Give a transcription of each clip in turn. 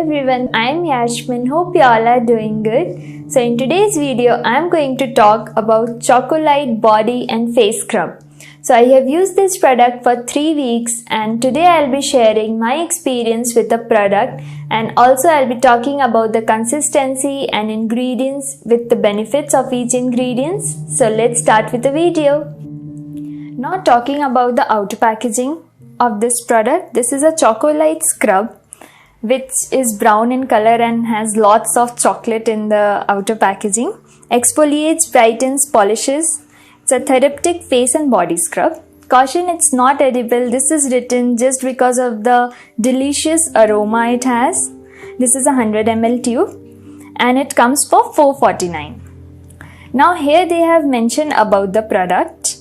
everyone, I'm Yashmin. Hope you all are doing good. So in today's video, I'm going to talk about Chocolite Body and Face Scrub. So I have used this product for 3 weeks and today I'll be sharing my experience with the product, and also I'll be talking about the consistency and ingredients with the benefits of each ingredients. So let's start with the video. Now talking about the outer packaging of this product, this is a Chocolite Scrub which is brown in color and has lots of chocolate in the outer packaging. Exfoliates, brightens, polishes. It's a therapeutic face and body scrub. Caution, it's not edible. This is written just because of the delicious aroma it has. This is a 100 ml tube and it comes for $4.49. Now here they have mentioned about the product,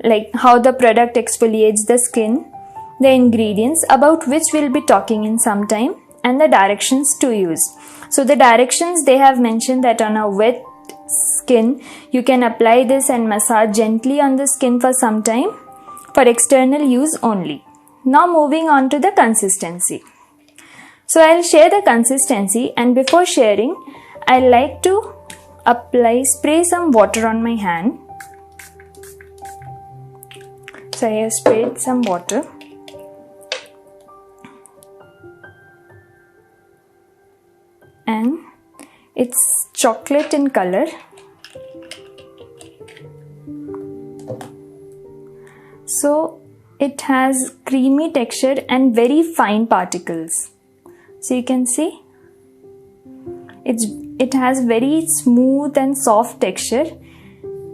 like how the product exfoliates the skin, the ingredients about which we'll be talking in some time, and the directions to use. So the directions, they have mentioned that on a wet skin you can apply this and massage gently on the skin for some time for external use only. Now moving on to the consistency. So I'll share the consistency, and before sharing I like to spray some water on my hand. So I have sprayed some water. And it's chocolate in color. So it has creamy texture and very fine particles. So you can see it has very smooth and soft texture.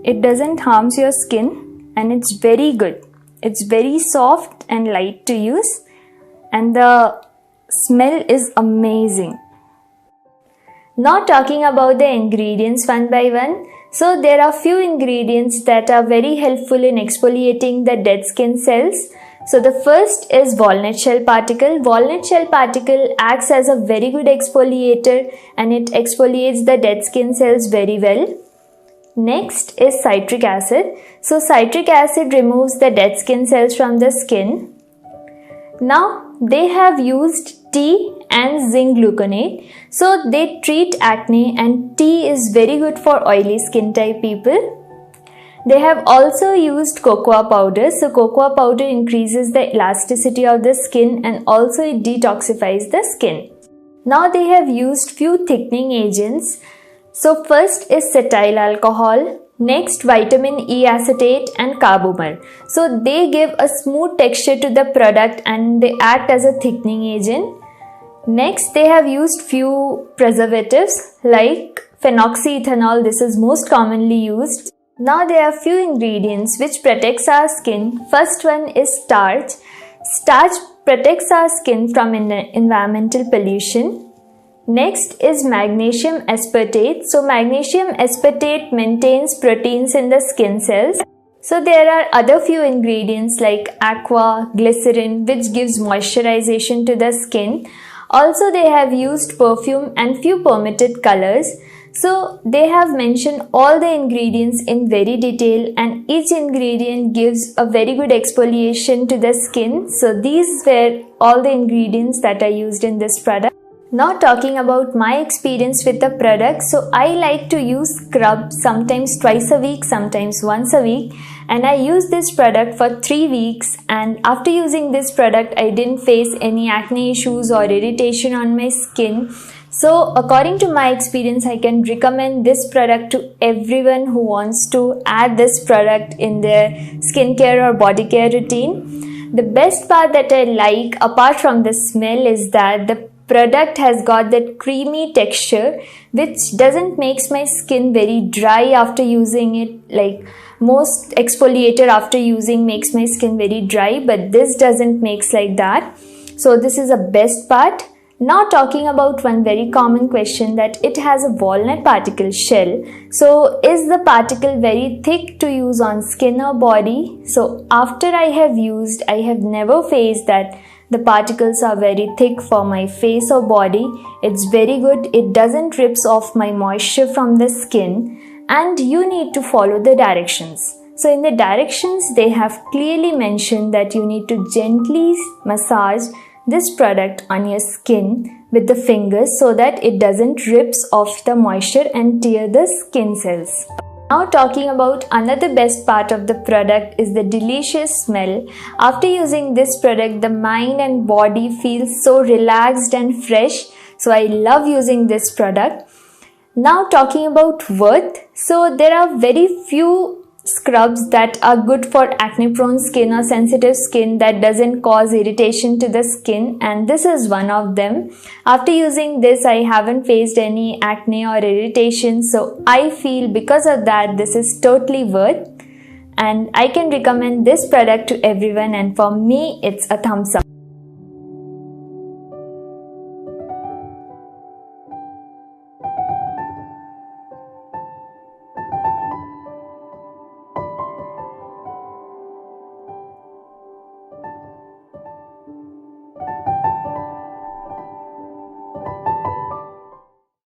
It doesn't harm your skin and it's very good. It's very soft and light to use, and the smell is amazing. Now talking about the ingredients one by one. So there are few ingredients that are very helpful in exfoliating the dead skin cells. So the first is walnut shell particle. Walnut shell particle acts as a very good exfoliator and it exfoliates the dead skin cells very well. Next is citric acid. So citric acid removes the dead skin cells from the skin. Now they have used tea and zinc gluconate. So they treat acne, and tea is very good for oily skin type people. They have also used cocoa powder. So cocoa powder increases the elasticity of the skin and also it detoxifies the skin. Now they have used few thickening agents. So first is cetyl alcohol. Next, vitamin E acetate and carbomer. So they give a smooth texture to the product and they act as a thickening agent. Next, they have used few preservatives like phenoxyethanol. This is most commonly used. Now there are few ingredients which protects our skin. First one is starch. Starch protects our skin from environmental pollution. Next is magnesium aspartate. So magnesium aspartate maintains proteins in the skin cells. So there are other few ingredients like aqua, glycerin, which gives moisturization to the skin. Also they have used perfume and few permitted colors. So they have mentioned all the ingredients in very detail, and each ingredient gives a very good exfoliation to the skin. So these were all the ingredients that are used in this product. Now talking about my experience with the product. So I like to use scrub sometimes twice a week, sometimes once a week, and I use this product for 3 weeks, and after using this product I didn't face any acne issues or irritation on my skin. So according to my experience, I can recommend this product to everyone who wants to add this product in their skincare or body care routine. The best part that I like apart from the smell is that the product has got that creamy texture which doesn't makes my skin very dry after using it. Like most exfoliator after using makes my skin very dry, but this doesn't makes like that. So this is the best part. Now talking about one very common question, that it has a walnut particle shell. So is the particle very thick to use on skin or body? So after I have used, I have never faced that the particles are very thick for my face or body. It's very good. It doesn't rips off my moisture from the skin, and you need to follow the directions. So in the directions, they have clearly mentioned that you need to gently massage this product on your skin with the fingers so that it doesn't rips off the moisture and tear the skin cells. Now talking about another best part of the product is the delicious smell. After using this product, the mind and body feels so relaxed and fresh. So I love using this product. Now talking about worth. So there are very few scrubs that are good for acne prone skin or sensitive skin that doesn't cause irritation to the skin, and this is one of them. After using this, I haven't faced any acne or irritation, so I feel because of that this is totally worth, and I can recommend this product to everyone, and for me it's a thumbs up.